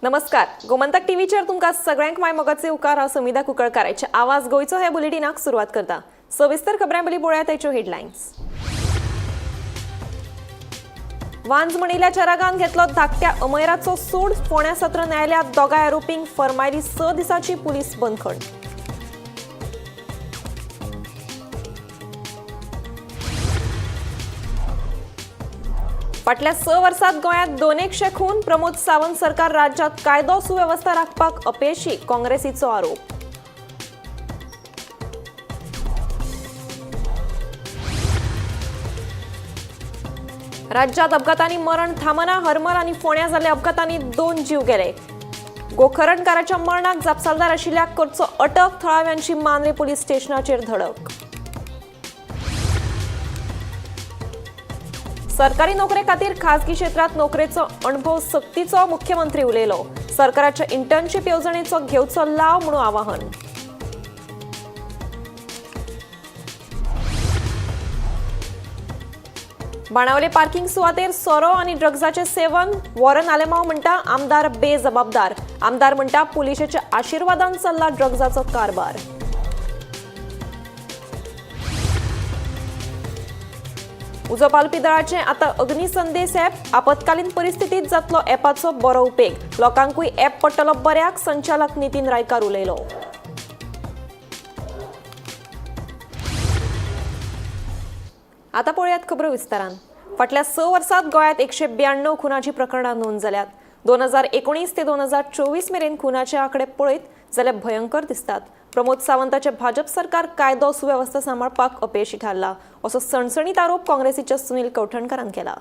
नमस्कार, गोमंतक टीव्हीचेर तुमकां सगळ्यांक माय मोगाचे उकार हांव समिधा कुंकळकाराचे आवाज गोयचो हे बुलेटिनाक सुरवात करता। सविस्तर खबरां पयलीं पळोवया ताच्यो हेडलायन्स। वांज म्हणिल्ल्या चरागान घेतलो धाकट्या अमैराचो सूड। फोंड्या सत्र न्यायालयांत दोगांय आरोपींक फर्मायली 6 दिसांची पुलीस बंदखण। फाटल्या 6 वर्सांत गोंयांत 200 खून। प्रमोद सावंत सरकार राज्यांत कायदो सुवेवस्था राखपाक अपयशी, काँग्रेसीचो आरोप। राज्यांत अपघातांनी मरण थांबना। हरमल आनी फोंड्या जाल्ल्या अपघातांनी 2 जीव गेले। गोखरणकाराच्या मरणाक जापसालदार आशिल्ल्याक करचो अटक। थळाव्यांची मांद्रे पुलीस स्टेशनाचेर धडक। सरकारी नोकरे खातीर खासगी क्षेत्रांत नोकरेचो अणभव सक्तीचो। मुख्यमंत्री उलयलो। सरकाराच्या इंटर्नशीप येवजणेचो घेवचो लाव म्हणून आवाहन। बाणावले पार्किंग सुवातेर सोरो आनी ड्रग्जाचे सेवन। वॉरन आलेमांव म्हणटा आमदार बेजबाबदार। आमदार म्हणटा पुलिशेच्या आशिर्वादान चल्ला ड्रग्जाचो कारबार। उजो पालपी दळाचे आतां अग्निसंदेश ॲप। आपतकालीन परिस्थितीत जातलो ॲपाचो बरो उपेग। लोकांकूय ॲप पडटलो बऱ्याक, संचालक नितीन रायकार उलयलो। आतां पळयात खबरो विस्तारान। फाटल्या 6 वर्सांत गोंयांत 192 खुनाची प्रकरणां नोंद जाल्यात। 2019 ते 2024 मेरेन खुनाचे आंकडे पळयत जाल्यार भयंकर दिसतात। प्रमोद सावंताचे भाजप सरकार कायदो सुवेवस्था सांबाळपाक अपयशी थारला, असो सणसणीत आरोप काँग्रेसीच्या सुनील कौठणकरान केला।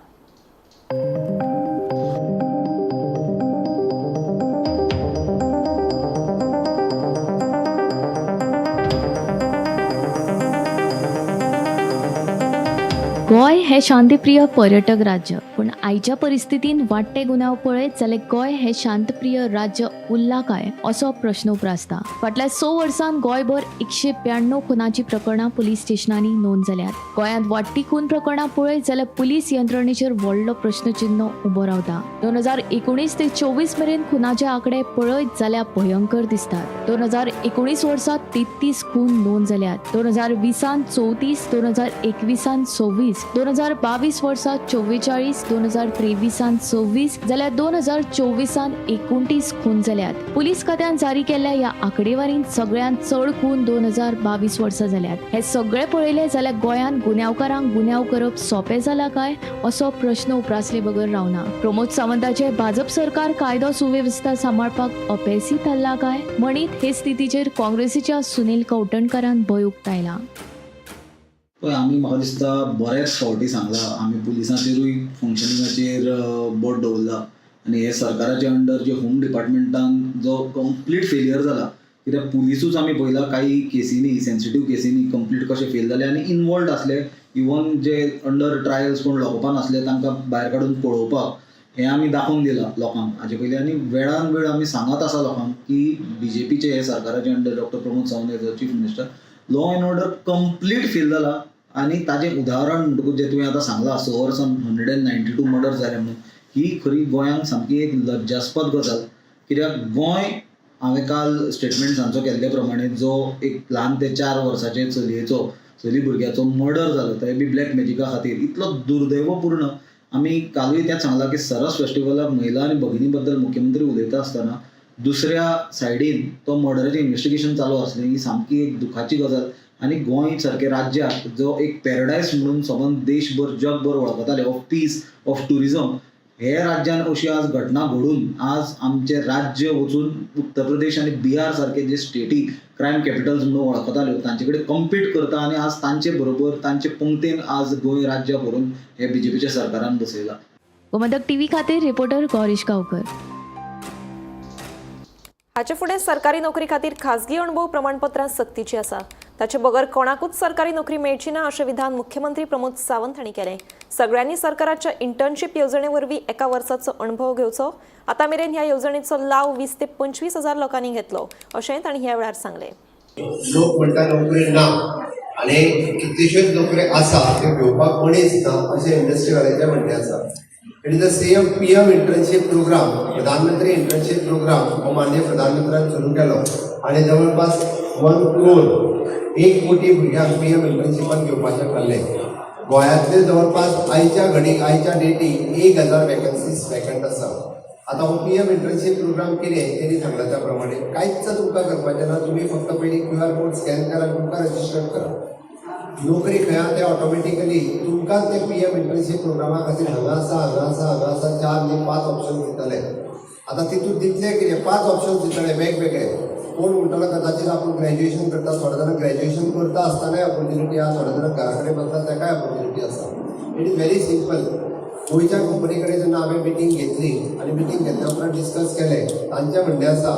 गोंय हे शांतीप्रिय पर्यटक राज्य, पण आयच्या परिस्थितीन वाडटे गुन्यांव पळयत जाल्यार गोंय हे शांतप्रिय राज्य उरला काय असो प्रश्न उप्रासता। फाटल्या 6 वर्सांत गोंयभर 192 खुनाची प्रकरणां पुलीस स्टेशनांनी नोंद जाल्यात। गोंयांत वाडटी खून प्रकरणां पळयत जाल्यार पुलीस यंत्रणेचेर व्हडलो प्रश्नचिन्ह उबो रावता। 2019 ते 24 मेरेन खुनाचे आंकडे पळयत जाल्यार भयंकर दिसतात। 2019 वर्सा 33 खून नोंद जाल्यात। 2020 34, 2021 26, 2022 वर्सा 44, 2023 26 जाल्यार 2024 29 खून जाल्यात। पुलीस खात्यान जारी केल्ल्या ह्या आंकडेवारीन सगळ्यांत चड खून 2022 वर्सा जाल्यात। हे सगळे पळयले जाल्यार गोंयांत गुन्यांवकारांक गुन्यांव करप सोंपें जाला काय असो प्रश्न उप्रासले बगर रावना। प्रमोद सावंताचे भाजप सरकार कायदो सुवेवस्था सांबाळपाक अपेसी थारला काय म्हणीत हे स्थितीचेर काँग्रेसीच्या सुनील कौठणकरान भंय उक्तायला। पळय आमी म्हाका दिसता बऱ्याच फावटी सांगला आमी पुलिसांचेरूय फंक्शनिंगाचेर बोट दवरला आनी हे सरकाराचे अंडर जे होम डिपार्टमेंटान जो कंप्लीट फेलियर जाला, कित्याक पुलिसूच आमी पळयला काही केसींनी सेन्सिटीव केसींनी कंप्लीट कशे फेल जाले आनी इनवॉल्ड आसले। इवन जे अंडर ट्रायल्स कोण लोकपान आसले तांकां भायर काडून पळोवपाक हें आमी दाखोवन दिलां लोकांक हाजे पयलीं। आनी वेळान वेळ आमी सांगत आसा लोकांक की BJPचे हे सरकाराचे under doctor Pramod Sawant as chief minister law and order complete fail जाला। आनी ताजें उदाहरण जे तुवें आतां सांगलां 6 वर्सान 192 मर्डर जाले म्हणून, ही खरी गोंयांक सामकी एक लज्जास्पद गजाल। कित्याक गोंय हांवें काल स्टेटमेंट सांजचो केल्ले प्रमाणे जो एक ल्हान ते 4 वर्साचे चली भुरग्याचो मर्डर जालो ते बी ब्लॅक मॅजिका खातीर, इतलो दुर्दैवपूर्ण। आमी कालूय तेंच सांगलां की सरस फेस्टिवलाक महिला आनी भगिनी बद्दल मुख्यमंत्री उलयता आसतना दुसऱ्या सायडीन तो मर्डराचें इन्व्हेस्टिगेशन चालू आसलें, ही सामकी एक दुखाची गजाल। आनी गोंय सारके राज्याक जो एक पॅराडायस म्हणून समज देशभर जगभर वळखताले ऑफ पीस ऑफ टुरिजम, हे राज्यान अशी आज घटना घडून आज आमचे राज्य वचून उत्तर प्रदेश आनी बिहार सारखे जे स्टेटी क्रायम कॅपिटल्स म्हणून वळखताल्यो तांचे कडेन कम्पीट करता आनी आज तांचे बरोबर तांचे पंक्तेन आज गोंय राज्य करून हे BJPच्या सरकारान बसयला। गोमंतक टीव्ही खातीर रिपोर्टर गौरीश गांवकर। हाचे फुडें सरकारी नोकरी खातीर खासगी अणभव प्रमाणपत्रां सक्तीची आसा। ताचे बगर कोणाकूच सरकारी नोकरी मेळची ना अशें विधान मुख्यमंत्री प्रमोद सावंत हांणी केलें। सगळ्यांनी सरकाराच्या इंटर्नशीप येवजणे वरवीं एका वर्साचो अणभव घेवचो। आतां मेरेन ह्या येवजणेचो लाव 20 ते 25 हजार लोकांनी घेतलो अशेंय तांणी ह्या वेळार सांगलें। लोक म्हणटा नोकरी ना आनी कितल्योश्योच नोकऱ्यो आसा त्यो घेवपाक कोणीच ना अशें इंडस्ट्रीवाल्यांचें म्हणणें आसा। It is the same PM internship programme, प्रधानमंत्री इंटर्नशिप प्रोग्राम हो माननीय प्रधानमंत्र्यान सुरू केलो आणि जवळपास 1 crore 1 कोटी भुरग्यांक PM इंटर्नशिपान घेवपाचें थारलें. गोंयांतले जवळपास आयच्या डेटीक 1000 वॅकन्सीज वॅकंट आसा. आता हो PM इंटर्नशिप प्रोग्राम कितें तेणी सांगला त्या प्रमाणे कांयच तुमकां करपाचें ना. तुम्ही फक्त पयलीं QR कोड स्कॅन करा, तुमकां रजिस्टर करा. नोकरी खंय आहा ते ऑटोमॅटिकली तुमकां ते PM इंटर्नशिप प्रोग्रामा खातीर हांगा आसा 4 नी 5 ऑप्शन दितले. आता तितून दितले कितें 5 ऑप्शन दितले वेगवेगळे. कोण म्हणटलो कदाचित आपण ग्रॅज्युएशन करता, थोडे जाण ग्रॅज्युएशन करता आसतनाय ऑपॉर्च्युनिटी आहा, थोडे जाण घरा कडेन बसता ताकाय ऑपॉर्च्युनिटी आसा. It is very simple. गोंयच्या कंपनी कडेन जेन्ना हांवें मिटींग घेतली आणि मिटींग घेतल्या उपरांत डिस्कस केलें, तांचें म्हणणें आसा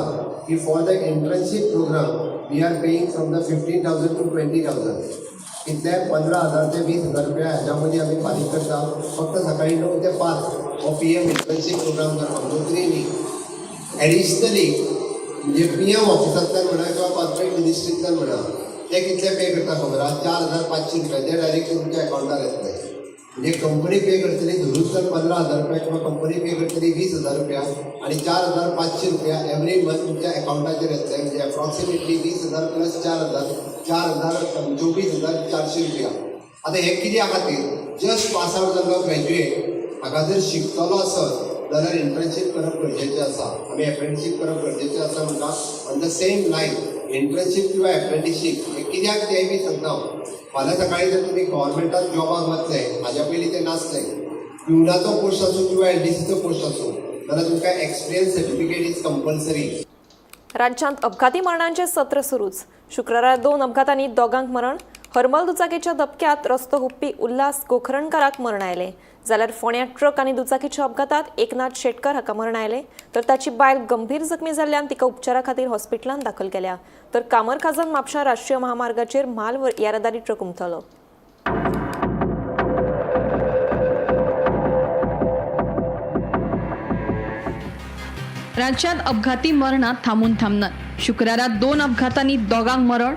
की for the internship programme we are paying from the 15,000 to 20,000. इतले 15,000 ते 20,000 रुपया ह्याच्या मध्ये आम्ही फारीक करता. फक्त सकाळी 9 ते 5 हो PM इंटर्नशिप प्रोग्राम करपाक. नोकरी न्ही, एडिशनली म्हणजे PM ऑफिसांतल्यान म्हणा किंवा कॉर्पोरेट मिनिस्ट्रींतल्यान म्हणा ते कितले पे करता खबर आहा? 4,500 रुपया. ते डायरेक्ट तुमच्या अकाउंटार येतले. म्हणजे कंपनी पे करतली धरूच तर 15,000 रुपया किंवा कंपनी पे करतली 20,000 रुपया आणि 4,500 रुपया एवरी मंथ तुमच्या अकाउंटाचेर येतले. म्हणजे अप्रॉक्सिमेटली 20,000 प्लस 4,000 24,400 रुपया. आता हे कित्या खातीर? जस्ट पास आउट जाल्लो ग्रॅज्युएट हाका जर शिकतलो आसत जाल्यार इंटर्नशीप करप गरजेचें आसा. आमी एप्रेंटिसशीप करप गरजेचें आसा म्हणटा. On the same line internship किंवा एप्रेंटिसशीप हे कित्याक तेंय बी सांगता. फाल्यां सकाळी जर तुमी गव्हर्मेंटात जॉबाक वतले, हाज्या पयलीं ते नासले, प्युनाचो पोस्ट आसूं किंवा LDCचो पोस्ट आसूं जाल्यार तुमकां एक्सपिरियन्स सर्टिफिकेट इज कंपल्सरी. राज्यांत अपघाती मरणांचे सत्र सुरूच. शुक्रारा 2 अपघातांनी दोगांक मरण. हरमल दुचाकीच्या धपक्यात रस्तो हुप्पी उल्हास गोखरणकाराक मरण आयले. जाल्यार फोंड्यां ट्रक आनी दुचाकीच्या अपघातात एकनाथ शेटकर हाका मरण आयले, तर ताची बायल गंभीर जखमी जाल्ल्यान तिका उपचारा खातीर हॉस्पिटलांत दाखल केल्या. तर कामरखाजन म्हापशा राष्ट्रीय महामार्गाचेर म्हाल येरादारी ट्रक उमटलो. राज्यात अपघाती मरणात थांबून थांबनात. शुक्रारा 2 अपघातांनी दोगांक मरण.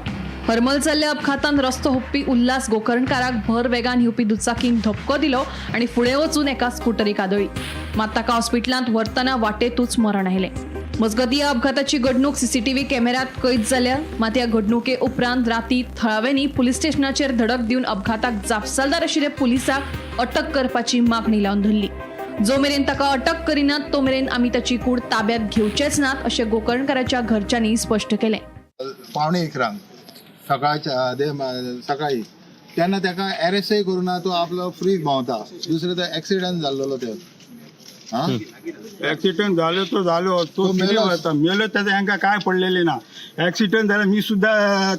हरमल जाल्ल्या अपघातान रस्तो हुप्पी उल्हास गोकर्णकाराक भर वेगान येवपी दुचाकीन धपको दिलो आणि फुडें वचून एका स्कुटरीक आदळ्ळी. मात ताका हॉस्पिटलांत व्हरतना वाटेतूच मरण आयलें. मजगतीं ह्या अपघाताची घडणूक CCTV कॅमेऱ्यात कैद जाल्या. मात ह्या घडणुके उपरांत राती थळाव्यांनी पुलीस स्टेशनाचेर धडक दिवन अपघाताक जापसालदार आशिल्ले पुलिसाक अटक करपाची मागणी लावन धरली. जो मेरेन ताका अटक करिनात तो मेरेन आमी ताची कूड ताब्यात घेवचेच नात अशें गोकर्णकाराच्या घरच्यांनी स्पश्ट केलें. 11:15 सकाळी तेन्ना ताका RSI करुना तो आपलो फ्रीज भोंवता. दुसरे तो एक्सिडंट जाल्लो ते ऍक्सिडेंट झालो तो झालो तो मेलो त्याचा हांकां काय पडलेले ना. ऍक्सिडेंट झाला मी सुद्धा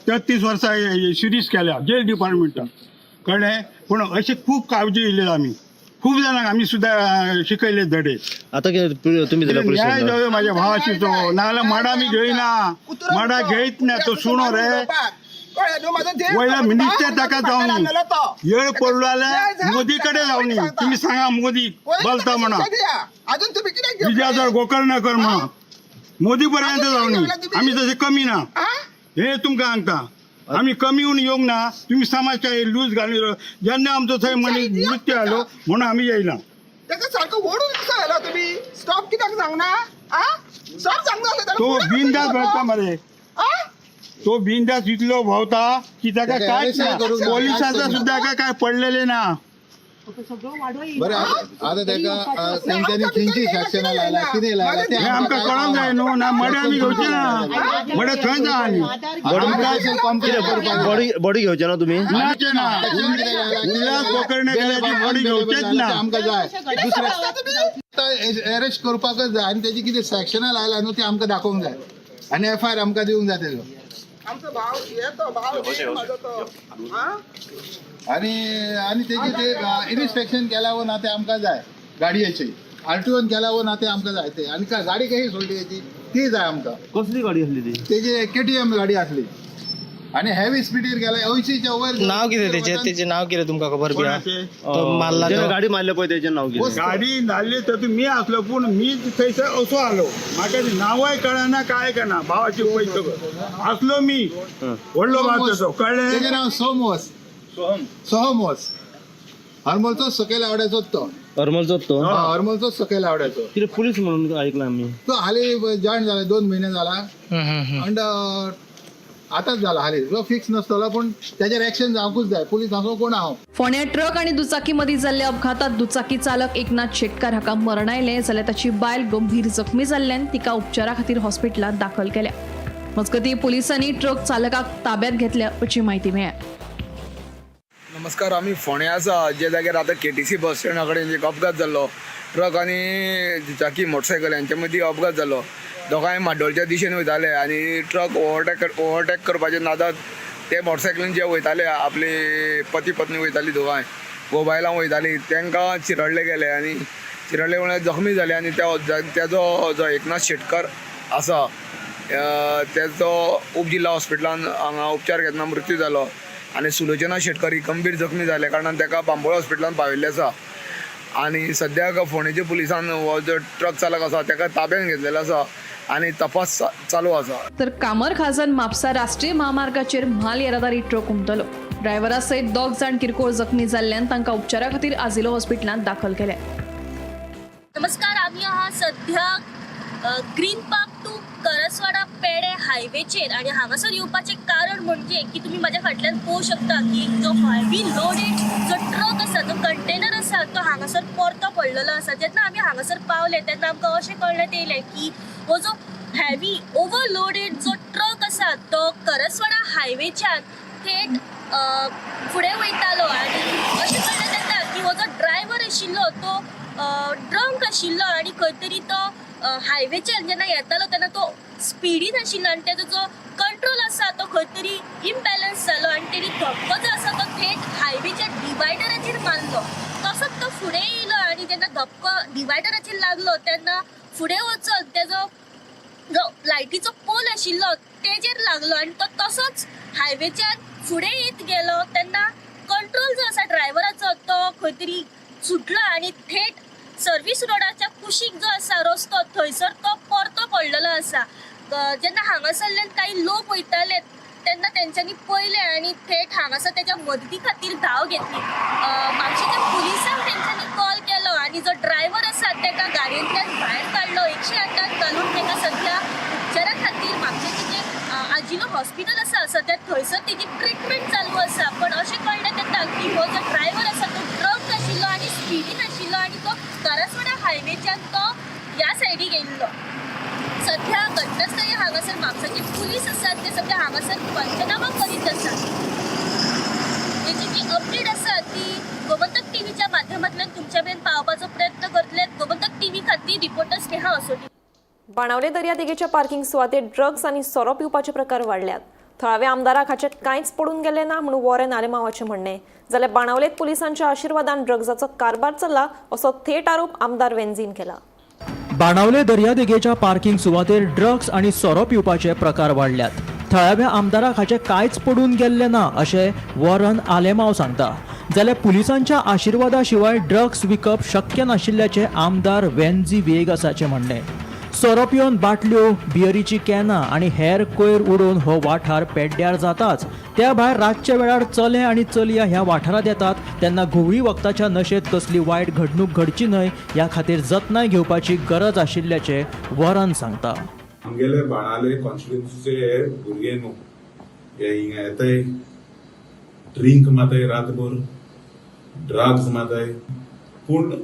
33 वर्सां सिरीज केल्या जेल डिपार्टमेंटात कळ्ळें. पूण अशें खूब काळजी घेतली आमी. खूप जणांक आमी सुद्धा शिकयले धडे. आता तुम्ही दिला न्याय जायो माझ्या भावाची तो नाल्यार माडा मी घेयना. माडा घेयत ना तो सुणो रे. वयला मिनिस्टर ताका जावनी येळ पडलो जाल्यार मोदी कडेन जावनी. तुम्ही सांगा मोदी बोलता म्हणा विजयाधर गोकर्णकर म्हणा मोदी पर्यंत जावनी. आमी तसे कमी ना हे तुमकां सांगता. आम्ही कमी होऊन येऊंक ना. तुम्ही समाज काय लूज घालून जेन्ना आमचो थंय मनीस मृत्यू आलो म्हणून आम्ही येयला. सारखं ओढून कसं आला तुम्ही? स्टॉप कित्याक सांगना? स्टॉप सांगना. तो बिनधास्त भोंवता मरे. तो बिनधास्त इतलो भोंवता की ताका कांयच ना. पोलिसांचा सुद्धा काय पडलेले ना. बरें आता ताका तेंच्यांनी खंयची शासनां लायला कितें लायला ते हे आमकां कळोंक जाय न्हू. ना मडे आमी घेवचे ना. मडे थंय जा आनी बॉडी घेवचे ना तुम्ही. नाचे ना. उल्हास गोकर्णकाराची बॉडी घेवचेच ना. आमकां जाय दुसऱ्या अरेस्ट करपाकच जाय आनी तेजी कितें सॅक्शनां लायला न्हू ते आमकां दाखोवंक जाय आनी FIR आमकां दिवंक जाय तेजो. आमचा भाव येतो भाव माझा तो आणि तेजी ते इन्स्पेक्शन केला वो ना ते आमकां जाय. गाडयेची RTOन केला वो ना ते आमकां जाय ते. आनी गाडी कशी सोडली तेजी ती जाय आमकां. कसली गाडी असली ती? तेजी KTM गाडी असली आणि हेवी स्पीडीर गेला 80च्या वयर. नाव कितें तेजे नाव कितें तुमकां खबर बी हा? मारला ज्याने गाडी मारले पळय तेजे नाव कितें? गाडी धाडली तर मी असलो पूण मी थंयसर असो आलो. म्हाका नांवय कळना काय कळना. भावाची पयस असलो मी व्हडलो भाव तसो कळ्ळें. तेजें नांव सोहम वस हरमलचो सकयल आवड्याचो तो हरमलचो तो हरमलचो सकयल आवडायचो किती पोलीस म्हणून ऐकलं आम्ही. तो हाली जॉईन झाला 2 महिने झाला अंड आताच झाला हाली तो फिक्स नसतलो पण त्याच्यावर ऍक्शन जावंकूच जाय पुलीस असो कोण हांव. फोण्या ट्रक आणि दुचाकी मदीं जाल्ल्या अपघातात दुचाकी चालक एकनाथ शेटकार हाका मरण आयलें जाल्यार ताची बायल गंभीर जखमी जाल्ल्यान तिका उपचारा खातीर हॉस्पिटलांत दाखल केल्या. मजगतीं पुलिसांनी ट्रक चालकाक ताब्यात घेतल्या अशी माहिती मेळ्ळ्या. नमस्कार, आम्ही फोण्या आसा जे जाग्यार आता KTC बस स्टँडा कडेन एक अपघात जाल्लो. ट्रक आनी दुचाकी मोटरसायकल यांच्या मदीं अपघात जालो. दोगांय माड्डोळच्या दिशेन वयताले आनी ट्रक ओवरटेक करपाच्या नादात ते मोटरसायकलीन जे वयताले आपली पती पत्नी वयताली दोगांय मोबायलां वयताली तांकां चिरडले गेले आनी चिरडले म्हळ्यार जखमी जाले आनी तेजो जो एकनाथ शेटकार आसा तेजो उपजिल्हा हॉस्पिटलान हांगा उपचार घेतना मृत्यू जालो आनी सुलोचना शेटकार ही गंभीर जखमी जाल्या कारणान ताका बांबोळे हॉस्पिटलान पाविल्ले आसा. आनी सद्याक फोणेच्या पुलिसान हो जो ट्रक चालक आसा ताका ताब्यात घेतलेलो आसा आनी तपास चालू आसा. तर कामर खाजन म्हापसा राष्ट्रीय महामार्गाचेर म्हाल येरादारी ट्रक उमटलो. ड्रायव्हरा सयत 2 जाण किरकोळ जखमी जाल्ल्यान तांकां उपचारा खातीर आजिलो हॉस्पिटलांत दाखल केल्या. नमस्कार, आम्ही आहात सध्या ग्रीन पार्क टू करसवाडा पेडे हायवेचेर आणि हांगासर येवपाचें कारण म्हणजे की तुम्ही माझ्या फाटल्यान पळोवंक शकता की जो हेवी लोडेड जो ट्रक आसा जो कंटेनर आसा तो हांगासर परतो पडलेलो आसा. जेन्ना आमी हांगासर पावले तेन्ना आमकां अशें कळण्यात येयलें की हो जो हेवी ओवरलोडेड जो ट्रक आसा तो करसवाडा हायवेच्यान थेट फुडें वयतालो आनी अशें कळण्यात येता की हो जो ड्रायव्हर आशिल्लो तो ड्रंक आशिल्लो आनी खंय तरी तो हायवेचेर जेन्ना येतालो तेन्ना तो स्पिडीन आशिल्लो आनी तेजो जो कंट्रोल आसा तो खंय तरी इम्बॅलन्स जालो आनी तेणी धक्को जो आसा तो थेट हायवेच्या डिवायडराचेर मारलो. तसोच तो फुडें येयलो आनी जेन्ना धक्को डिवायडराचेर लागलो तेन्ना फुडें वचत तेजो जो लायटीचो पोल आशिल्लो तेजेर लागलो आनी तो तसोच हायवेच्यान फुडें येत गेलो तेन्ना कंट्रोल जो आसा ड्रायव्हराचो तो खंय तरी सुटलो आनी थेट सर्वीस रोडाच्या कुशीक जो आसा रस्तो थंयसर तो परतो पडलेलो आसा. जेन्ना हांगासरल्यान काही लोक वयताले तेन्ना तेंच्यांनी पळयलें आनी थेट हांगासर तेच्या मदती खातीर धांव घेतली. म्हापशेच्या पुलिसांक तेंच्यांनी कॉल केलो आनी जो ड्रायव्हर आसा तेका गाडयेंतल्यान भायर काडलो. 108 घालून तेका सध्या उपचारा खातीर म्हापशेचें जें आजिलो हॉस्पिटल आसा सध्या थंयसर तेजी ट्रिटमेंट चालू आसा. पण अशें कळण्यात येता की हो जो ड्रायव्हर आसा तो ड्रंक आशिल्लो आनी स्पिडीन आशिल्लो आनी तो करसवाडा हायवेच्यान तो ह्या सायडीक येयल्लो. सध्या घटनास्थळी हांगासर म्हापसाचे पुलीस आसात ते सध्या हांगासर पंचनामा करीत आसात. तेची जी अपडेट आसा ती गोमंतक टीव्हीच्या माध्यमांतल्यान तुमच्या मेरेन पावपाचो प्रयत्न करतले. गोमंतक टीव्ही खातीर रिपोर्टर स्नेहा असोटी. बाणावले दर्यादेगेच्या पार्किंग सुवातेर ड्रग्स आनी सोरो पिवपाचे प्रकार वाडल्यात. थळाव्या आमदाराक हाचे कांयच पडून गेले ना म्हणून वॉरेन आलेमावाचें म्हणणें. जाल्यार बाणावलेत पुलिसांच्या आशिर्वादान ड्रग्साचो कारबार चल्ला असो थेट आरोप आमदार वेंझीन केला. बाणावले दर्यादेगेच्या पार्किंग सुवातेर ड्रग्स आणि सोरो पिवपाचे प्रकार वाडल्यात. थळाव्या आमदाराक हाचे कांयच पडून गेल्ले ना अशें वॉरन आलेमाव सांगता. जाल्यार पुलिसांच्या आशिर्वादा शिवाय ड्रग्स विकप शक्य नाशिल्ल्याचे आमदार वेन्झी वेगासाचे म्हणणें. सोरो पिवन बाटल्यो, बियरीची कॅनां आनी हेर कोयर उडोवन हो वाठार पेड्ड्यार जाताच. त्या भायर रातच्या वेळार चले आनी चलया ह्या वाठारांत येतात तेन्ना घुवळी वखदाच्या नशेत कसली वायट घडणूक घडची न्हय ह्या खातीर जतनाय घेवपाची गरज आशिल्ल्याचे वॉरन सांगता. आमगेले बाणावले कॉन्स्टिट्युन्सीचे भुरगे न्हू हे हिंगा येताय ड्रिंक माताय रातभर ड्रग्स माताय. पूण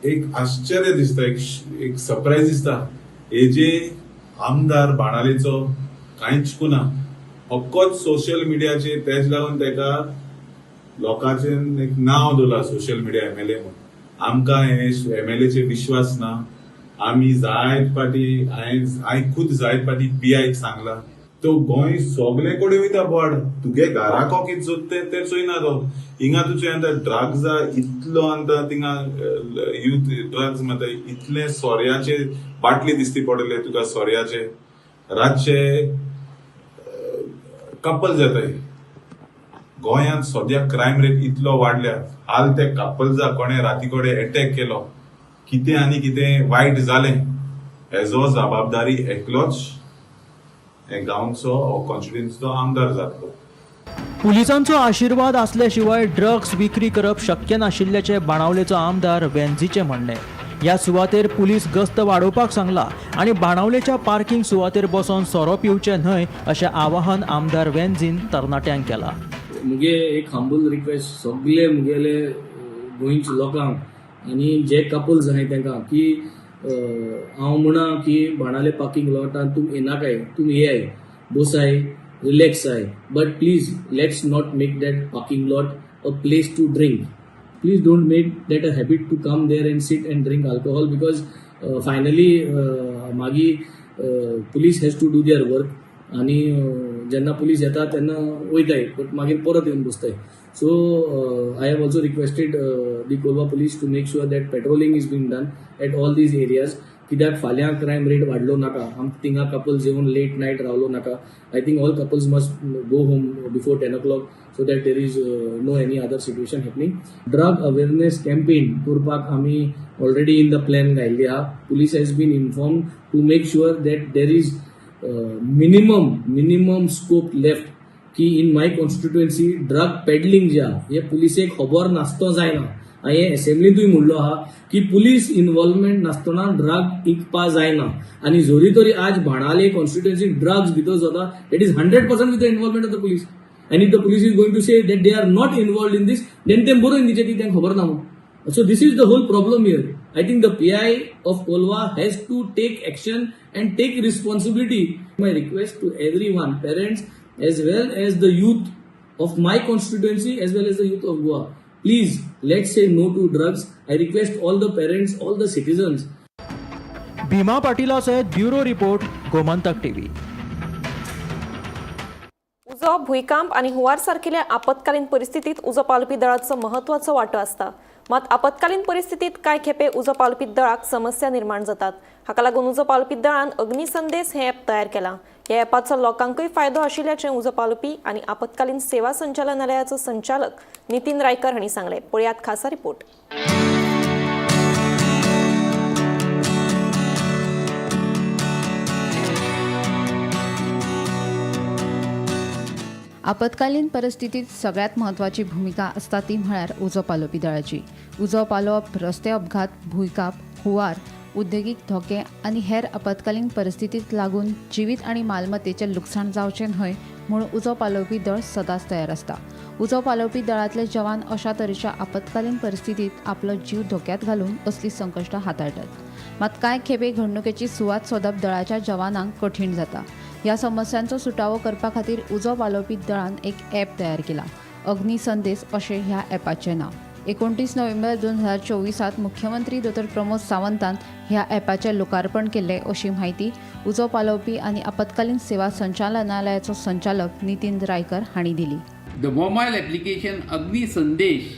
एक आश्चर्य दिसता, एक सरप्राईज दिसता हेजे आमदार बाणावलेचो कांयच कुना. फकत सोशल मिडियाचेर तेच लागून तेका लोकांचें एक नांव दवरला सोशल मिडिया MLA म्हणून. आमकां हे MLAचेर विश्वास ना. आमी जायत फाटी हांवें खुद जायत फाटी PIक सांगला तो गोंय सगळे कडेन वयता बोर्ड तुगे घराको कितें जोडते ते चोयना तो. हिंगा तुजे आतां ड्रग्सा इतलो आतां थिंगा यूथ ड्रग्स मात इतले सोऱ्याचे बाटली दिसती पडले तुका सोऱ्याचे. रातचे कपल जाताय गोंयांत सद्या क्रायम रेट इतलो वाडल्या. हाल ते कपल्सा कोणे राती कोडे अटॅक केलो कितें आनी कितें वायट जालें हेजो जबाबदारी एकलोच हे गांवचो हो कॉन्स्टिट्युन्सीचो आमदार जातलो. पुलिसांचो आशीर्वाद असल्याशिवाय ड्रग्स विक्री करप शक्य नाशिल्ल्याचे बाणावलेचो आमदार वेंझीचे म्हणणे. ह्या सुवातेर पुलीस गस्त वाडोवपाक सांगला आनी बाणावलेच्या पार्किंग सुवातेर बसून सोरो पिवचे न्हय अशें आवाहन आमदार वेंझीन तरणाट्यांक केलां. मुगे एक हंबल रिक्वेस्ट सगळे मुगेले गोंयच्या लोकांक आनी जे कपल्स आहाय तांकां की हांव म्हणा की बाणावले पार्किंग लॉटान तुम येनाकाय, तुम येयाय, बसाय, रिलॅक्स आय, but please let's not make that parking lot a place to drink. Please don't make that a habit to come there and sit and drink alcohol, because finally magi police has to do their work आणि जेन्ना police येता तेन्ना वयताय but मागीर परत येवन बसताय. So I have also requested the Colva police to make sure that patrolling is been done at all these areas, कित्याक फाल्यां क्रायम रेट वाडलो नाका. थिंगा कपल्स येवन लेट नायट रावलो नाका. I think all couples must go home before 10 o'clock so that there is no any other situation happening. Drug awareness campaign करपाक आमी already in the plan घायल्ली आहा. Police has been informed to make sure that there is minimum scope left की in my constituency drug peddling जे आहा हे पुलिसेक खबर नासतो जायना. हांवें असेंब्लींतूय म्हणलो आहा की पुलीस इन्वॉल्वमेंट नासतना ड्रग इकपा जायना. आनी जरी तरी आज बाणावले कॉन्स्टिट्युएन्सी ड्रग्स भितर जाता, it is 100% with the involvement of the police. And if the police is going to say that they are not involved in this, then they boro indiche ki त्यांक खबर ना. So this is the whole problem here. I think the PI of Kolwa has to take action and take responsibility. My request to everyone, parents as well as the youth of my constituency as well as the youth of Goa, please let's say no to drugs. I request all the parents, all the citizens. Bhima पाटीला सयत bureau report, Gomantak TV. उजो, भूकंप आणि हुंवार सारकिल्या आपत्कालीन परिस्थितीत उजो पावलपी दळाचो महत्वाचो वांटो आसता. मात आपत्कालीन परिस्थितीत कांय खेपे उजो पावलपी दळाक समस्या निर्माण जातात. हाका लागून उजो पावलपी दळान अग्निसंदेश हे ॲप तयार केलां. ह्या ॲपाचो लोकांकय फायदो आशिल्ल्याचें उजो पावलपी आनी आपत्कालीन सेवा संचालनालयाचो संचालक नितीन रायकर हांणी सांगलें. पळयात खासा रिपोर्ट. आपत्कालीन परिस्थितीत सगळ्यात महत्त्वाची भूमिका असता ती म्हळ्यार उजो पालोवपी दळाची. उजो पालोवप रस्ते अपघात, भूकंप, हुंवार, उद्देगीक धोके आनी हेर आपत्कालीन परिस्थितीक लागून जिवीत आनी मालमत्तेचें लुकसाण जावचें न्हय म्हूण उजो पालोवपी दळ सदांच तयार आसता. उजो पालोवपी दळांतले जवान अशा तरेच्या आपत्कालीन परिस्थितीत आपलो जीव धोक्यात घालून असली संकश्टां हाताळटात. मात कांय खेपे घडणुकेची सुवात सोदप दळाच्या जवानांक कठीण जाता. ह्या समस्यांचो सुटावो करपा खातीर उजो पालोवपी दळान एक ॲप तयार केला. अग्निसंदेश अशें ह्या ॲपाचें नांव. 29 नोव्हेंबर 2024 मुख्यमंत्री डॉ. प्रमोद सावंतान ह्या ॲपाचें लोकार्पण केलें अशी माहिती उजो पालोवपी आनी आपत्कालीन सेवा संचालनालयाचो संचालक नितीन रायकर हांणी दिली. द मोबायल ॲप्लिकेशन अग्नि संदेश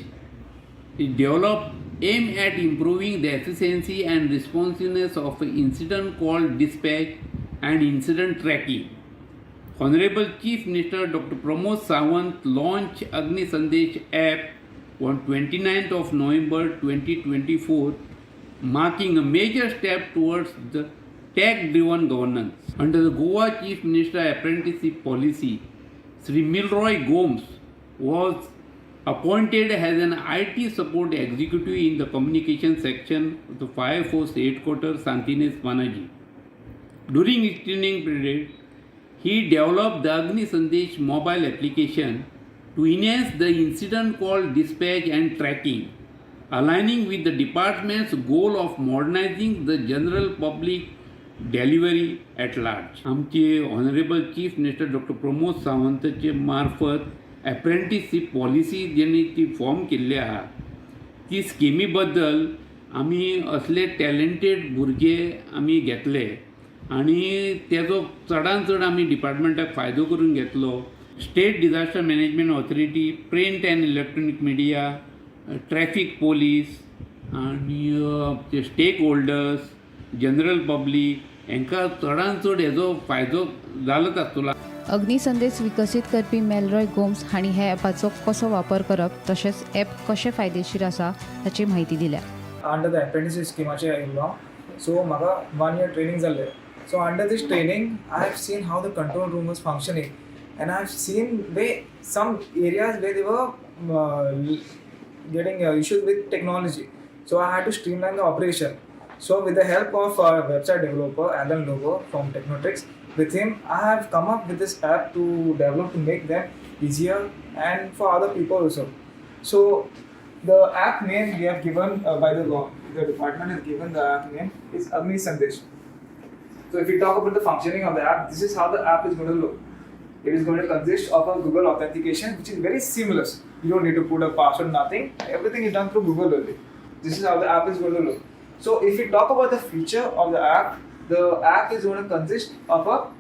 is developed aimed at improving the efficiency and responsiveness of incident call dispatch and incident tracking. Honorable Chief Minister Dr. Pramod Sawant launched Agni Sandesh app on 29th of November 2024, marking a major step towards the tech-driven governance. Under the Goa Chief Minister Apprenticeship Policy, Sri Milroy Gomes was appointed as an IT support executive in the communication section of the Fire Force Headquarters, Santines, Panaji. During his training period, he developed the Agni Sandesh mobile application to enhance the incident call dispatch and tracking, aligning with the department's goal of modernizing the general public delivery at large. आमचे honourable chief minister doctor Pramod सावंतचे मार्फत apprenticeship policy जेणे ती form केल्ली आहा ती स्किमी बद्दल आमी असले टॅलेंटेड भुरगे आमी घेतले आनी तेजो चडांत चड आमी डिपार्टमेंटाक फायदो करून घेतलो. State disaster management authority, print end electronic media, traffic police आनी स्टेक होल्डर्स, जनरल पब्लीक हांकां चडांत चड हेजो फायदो जालोच आसतलो. अग्निसंदेश विकसीत करपी मेलरॉय गोम्स हांणी ह्या ॲपाचो कसो वापर करप तशेंच ॲप कशें फायदेशीर आसा ताची म्हायती दिल्या. अंडर द एप्रेंटिसशीप स्किमाचे येयल्लो, सो म्हाका 1 year ट्रेनिंग जाल्लें. So under this training, I have seen how the control room was functioning, and I've seen some areas where they were getting issues with technology. So I had to streamline the operation. So with the help of our website developer Alan Lobo from Technotrix, with him I have come up with this app to develop to make them easier and for other people also. So the app name we have given by the law, the department has given the app name is Agni Sandesh. So if we talk about the functioning of the app, this is how the app is going to look. It is going to consist of a Google authentication, which is very seamless. You don't need to put a password, nothing. Everything is done through Google only. This is how the app is going to look. So if we talk about the feature of the app is going to consist of a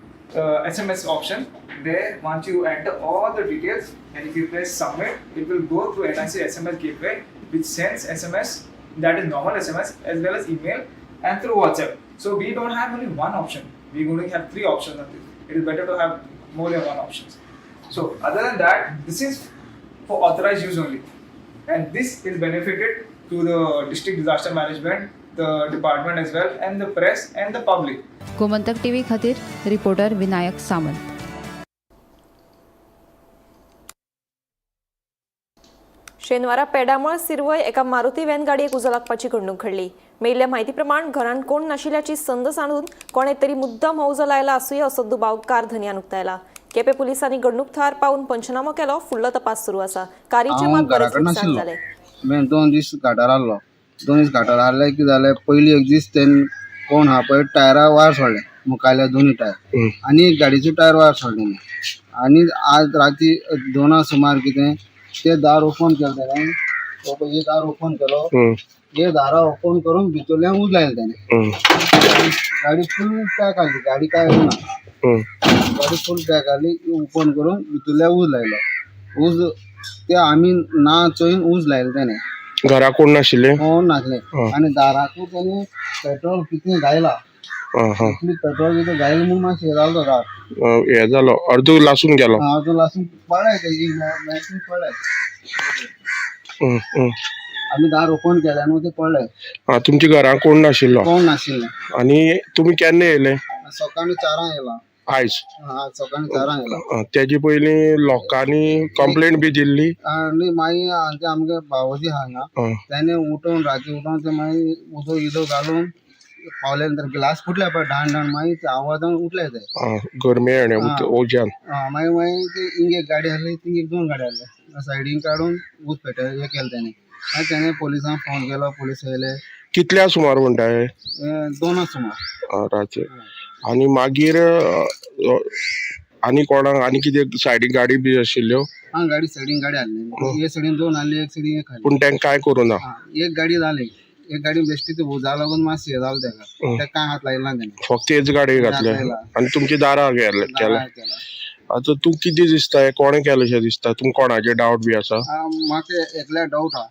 SMS option. There, once you enter all the details and if you press submit, it will go through NIC SMS gateway, which sends SMS, that is normal SMS, as well as email and through WhatsApp. So we don't have only one option. We're going to have 3 options of this. It is better to have more than one options. So other than that, this is for authorized use only. And this is benefited to the district disaster management, the department as well, and the press and the public. Gomantak TV खातीर reporter Vinayak Samant. शेनवारा पेडामळ सिरवय एका Maruti van गाडयेक उजो लागपाची घडणूक घडली. मेळिल्ल्या म्हायती प्रमाण घरांत कोण नाशिल्ल्याची संद सांडून कोणे तरी मुद्दम हो उजो लायला आसूय असो दुबाव कार धन्यान उक्तायला. केपे पुलिसांनी घडणूक थळार पावून पंचनामो केलो. फुडलो तपास सुरू आसा. कारचे मात बरेच नुकसान जाले. हांवें 2 दीस घाटार आसलो. 2 दीस घाटार आसले कितें जालें, पयलीं एक दीस तें कोण आहा पळय टायरा वायर सोडले, मुखाल्या दोनूय टायर आनी एक गाडयेचो टायर वायर सोडलें. आनी आज राती 2 सुमार कितें ते दार ओपन केलें तेणें. हे दार ओपन केलो. हे दारा ओपन करून भितरल्यान उज लायलें तेणें. गाडी फूल पॅक आसली, गाडी काय ना, गाडी फूल पॅक आसली. ओपन करून भितरल्यान उज लायलो. उज ते आमी ना चोयन उज लायलें तेणें. घरा कोण नाशिल्ले? कोण नासले. आनी दाराकूय तेणें पेट्रोल कितलें घायला. पेट्रोल कितें घायलें म्हूण मातशें हे जालो रात. हे जालो अर्दो लासून गेलो. अर्दो लासून पडले तेजी मॅशीन पडले. आमी दार ओपन केलें न्हू ते पडले. तुमच्या घरा कोण नाशिल्लो? कोण नाशिल्ले. आनी तुमी केन्ना येयले? सकाळीं 4 येयला. आयज सकाळीं 4 येयला. तेजे पयलीं लोकांनी कंप्लेंट बी दिल्ली. आनी मागीर आमगे भावोजी हांगा तेणे उठोवन राती उठोवन ते मागीर उजो इलो घालून पावले नंतर ग्लास फुटले पळय ढाण मागीर ते आवाजान उठले ते गरमे आनी ओज्यान. मागीर ते हिंग एक गाडी आहली, थिंग 2 गाडी आहले. सायडीन काडून उज पेटय हे केलें तेणें. मागीर तेणें पुलिसांक फोन केलो. पुलीस येयले. कितल्या सुमार म्हणटाय? 2 सुमार रातचे. आनी मागीर आनी कोणाक आनी कितें सायडीक गाडी बी आशिल्ल्यो? गाडी सायडीन गाडी आहली. हे सायडीन 2 आहली, एक सायडीन 1 आहली. पूण तेंकां कांय करूं ना. एक गाडी जाली. एक गाडी बेश्टी ते उजा लागून मातशें हे जालें तेका कांय हात लायला तेणें. फक्त हेच गाडी घातले आनी तुमची दारां केलें. आतां तूं कितें दिसता कोणें केलें दिसता? तुमकां कोणाचेर डावट बी आसा? म्हाका एकल्या डावट आहा.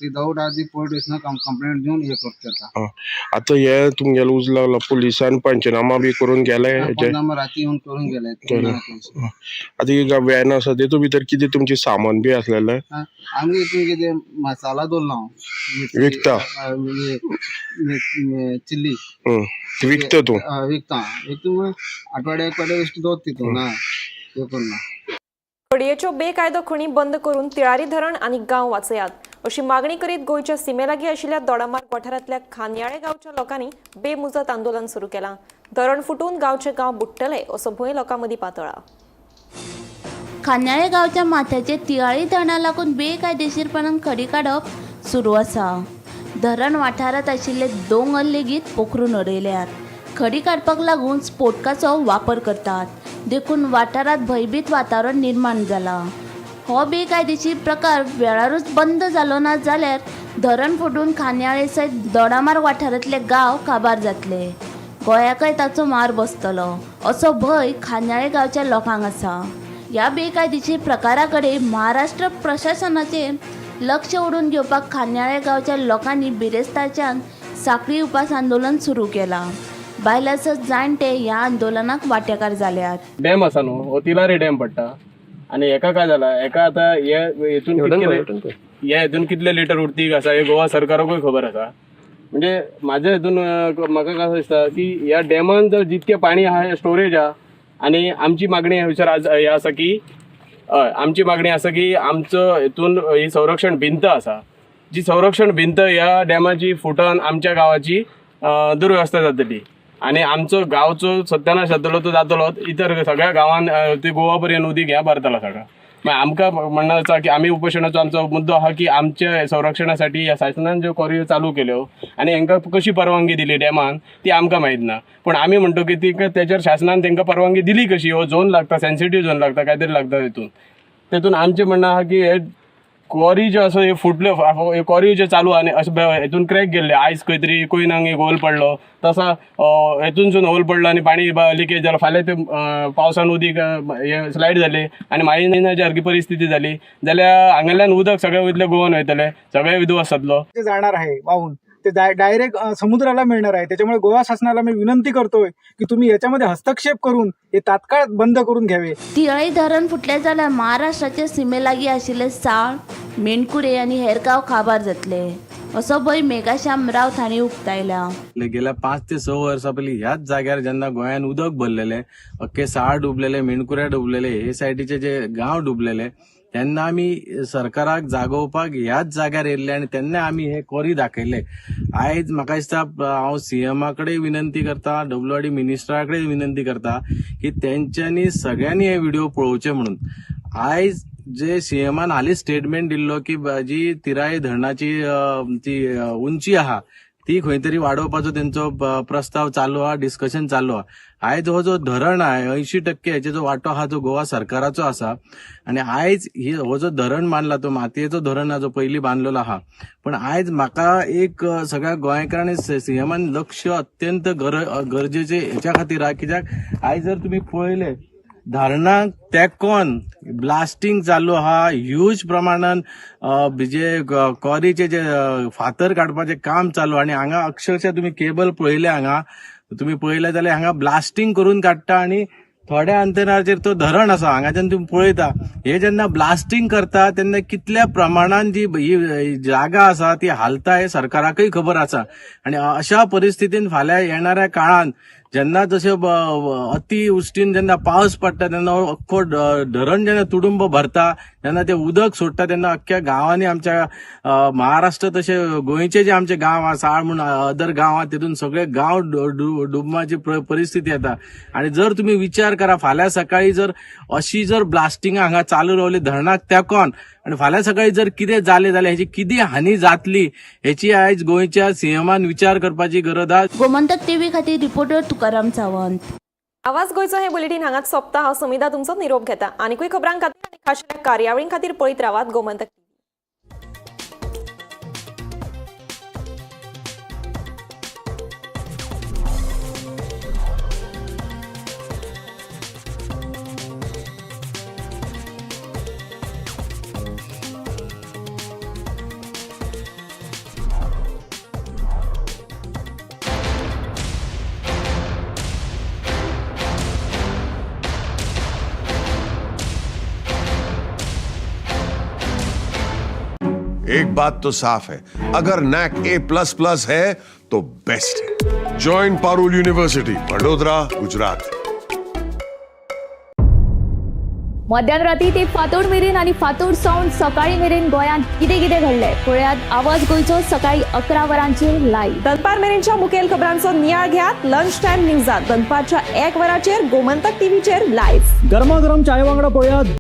ती डावट आहा ती पोलीस कंप्लेंट दिवन हे करता. आतां हे तुमगेलो उज लागलो, पुलिसान पंचनामा बी करून गेले. पंचनामा राती येवन करून गेले. आतां ही व्हॅन आसा तेतूं भितर कितें तुमचें सामान बी आसलेलें? आमी हितून कितें मसाला दवरला हांव. विकता? चिल्ली विकता तूं? विकता. हितून आठवड्याक वस्तू दवरता तितून ना ते करना. कडयेच्यो बेकायदो खणी बंद करून तिळारी धरण आनी गांव वाचयात अशी मागणी करीत गोंयच्या सीमेलागीं आशिल्ल्या दोडामार्ग वाठारांतल्या खान्याळे गांवच्या लोकांनी बेमुजत आंदोलन सुरू केलां. धरण फुटून गांवचे गांव बुडटले असो भंय लोकांमदीं पातळ्ळा. खान्याळे गांवच्या माथ्याचे तिळारी धरणा लागून बेकायदेशीरपणान खडी काडप सुरू आसा. धरण वाठारांत आशिल्ले दोंगर लेगीत पोखरून उडयल्यात. खडी काडपाक लागून स्फोटकाचो वापर करतात. देखून वाठारांत भयभीत वातावरण निर्माण जालां. हो बेकायदेशीर प्रकार वेळारूच बंद जालो ना जाल्यार धरण फुटून खान्याळे सयत दोडामार्ग वाठारांतले गांव काबार जातले. गोंयाकय ताचो मार बसतलो असो भंय खान्याळे गांवच्या लोकांक आसा. ह्या बेकायदेशीर प्रकारा कडेन महाराष्ट्र प्रशासनाचें लक्ष ओडून घेवपाक खान्याळे गांवच्या लोकांनी बिरेस्तारच्यान साखळी उपास आंदोलन सुरू केलां. बायलासत जाणटे ह्या आंदोलनाक वांटेकार जाल्यात. डॅम आसा न्हू, हो तिलारी डॅम पडटा आनी हेका काय जाला, हेका आतां हेतून कितले लिटर उरतीक आसा हे गोवा सरकाराकूय खबर आसा. म्हणजे म्हाज्या हितून म्हाका काय दिसता की ह्या डॅमान जर जितके पाणी आहा स्टोरेज आहा आणि आमची मागणी ह्याच्यार आज हे आसा की आमची मागणी आसा की आमचं हितून ही संरक्षण भिंत आसा, जी संरक्षण भिंत ह्या डॅमाची फुटन आमच्या गावाची दुर्व्यवस्था जातली आणि आमचो गावचो सत्यानाश जातलो तो जातलो. इतर सगळ्या गावांत ते गोवा पर्यंत उदीक ह्या भरतला सगळं. मग आमकां म्हणणं आसा की आम्ही उपोशणाचो आमचो मुद्दो आहा की आमच्या संरक्षणासाठी ह्या शासनान ज्यो कोरयो चालू केल्यो आणि हांकां कशी परवानगी दिली डॅमान ती आमकां माहीत ना. पूण आमी म्हणतो की ती त्याच्यार शासनान तांकां परवानगी दिली कशी. हो झोन लागता, सेन्सिटीव झोन लागता, काय तरी लागता तेतून आमचें म्हणणं आहा की हे क्वॉरी ज्यो आसा हे फुटल्यो, क्वॉरी जे चालू आनी अशें हेतून क्रॅक गेल्ले. आयज खंय तरी कोयनांक एक होल पडलो, तसा हेतूनसून होल पडलो आनी पाणी लिकेज जालो. फाल्यां ते पावसान उदीक हे स्लायड जाले आनी माळिनाच्या सारकी परिस्थिती जाली जाल्यार हांगाल्यान उदक सगळें वयतलें गोवन वयतलें, सगळें विध्वस्त जातलो. ते जाणार आहे वाहून, ते डायरेक्ट समुद्राला मिळणार आहे. त्याच्यामुळे गोवा शासनाला मी विनंती करतोय की तुम्ही याच्यामध्ये हस्तक्षेप करून हे तात्काळ बंद करून घ्यावे. तिळई धरण फुटले जाल्यार महाराष्ट्राचे सीमे लागीं आशिल्ले साळ, मेणकुरे आनी हेर गांव काबार जातले असो भंय मेघाश्याम रावत हांणी उक्तायला. गेल्या 5 ते 6 वर्सां पयलीं ह्याच जाग्यार जेन्ना गोंयान उदक भरलेले, अख्खे साळ डुबलेले, मेणकुऱ्या डुबलेले, हे सायडीचे जे गांव डुबलेले, तेन्ना आमी सरकाराक जागोवपाक ह्याच जाग्यार येयल्ले आनी तेन्ना आमी हे कोरी दाखयले. आयज म्हाका दिसता हांव सीएमा कडेन विनंती करता, WRD मिनिस्टरा कडेन विनंती करता की तेंच्यांनी सगळ्यांनी हे व्हिडिओ पळोवचे म्हणून. आयज जे सीएमान हालीं स्टेटमेंट दिल्लो की जी तिराई धरणाची ती उंची आहा ती खंय तरी वाडोवपाचो तेंचो प्रस्ताव चालू आहा, डिस्कशन चालू आहा. आयज हो जो धरण आहे 80% हेचे जो वांटो आहा तो गोवा सरकाराचो आसा आणि आयज हो जो धरण बांदला तो मातयेचो धरण जो पयली बांदलेलो आहा. पण आयज म्हाका एक सगळ्या गोंयकारांनी सीएमान लक्ष अत्यंत गरजेचे हेच्या खातीर आहा, कित्याक आयज जर तुम्ही पळयले धरणाक तेकोन ब्लास्टिंग चालू आहा, ह्यूज प्रमाणान जे कॉरीचे जे फातर काडपाचे काम चालू आणि हांगा अक्षरशः तुम्ही केबल पळयले, हांगा तुम्ही पळयले जाल्यार हांगा ब्लास्टिंग करून काडटा आणि थोड्या अंतराचेर तो धरण आसा. हांगाच्यान तुम्ही पळयता हे जेन्ना ब्लास्टिंग करता तेन्ना कितल्या प्रमाणान जी ही जागा आसा ती हालता हे सरकाराकय खबर आसा. आणि अशा परिस्थितीन फाल्यां येणाऱ्या काळान जेन्ना जशे अतिवृश्टीन जेन्ना पावस पडटा तेन्ना अख्खो धरण जेन्ना तुडुंब भरता, जेन्ना ते उदक सोडटा तेन्ना अख्ख्या गांवांनी आमच्या महाराष्ट्र तशे गोंयचे जे आमचे गांव आसा, साळ म्हणून अदर गांव आहा तितून सगळे गांव डुबमाची परिस्थिती येता. आणि जर तुम्ही विचार करा फाल्यां सकाळी जर अशी जर ब्लास्टिंग हांगा चालू रावली धरणाक तेकोन आणि फाल्यां सकाळी जर कितें जालें जाल्यार हेची कितें हानी जातली हेची आयज गोंयच्या सीएमान विचार करपाची गरज आसा. गोमंतक टीव्ही खातीर रिपोर्टर तुकाराम सावंत. आवाज गोंयचो हे बुलेटिन हांगाच सोंपता. हांव समिधा तुमचो निरोप घेता. आनीकूय खबरां खातीर आनी खाशेल्या कार्यावळीं खातीर पळयत रावात गोमंतक. एक बात तो साफ है, अगर NAC A++ है तो बेस्ट है. Join Parul university, Vadodara, Gujarat. मध्यानराती ते फातोड मेरेन आणि फातोड सावन सकाळी मेरेन गोंयांत कितें कितें घडलें पळयात आवाज गोंयचो सकाळी 11 वरांचेर लायव्ह. दनपार मेरेनच्या मुखेल खबरांचो नियाळ घेयात लंच टायम न्यूजात. दनपारच्या 1 वराचेर गोमंतक टीव्हीचेर लायव्ह. गरमागरम चाय वांगडा पळयात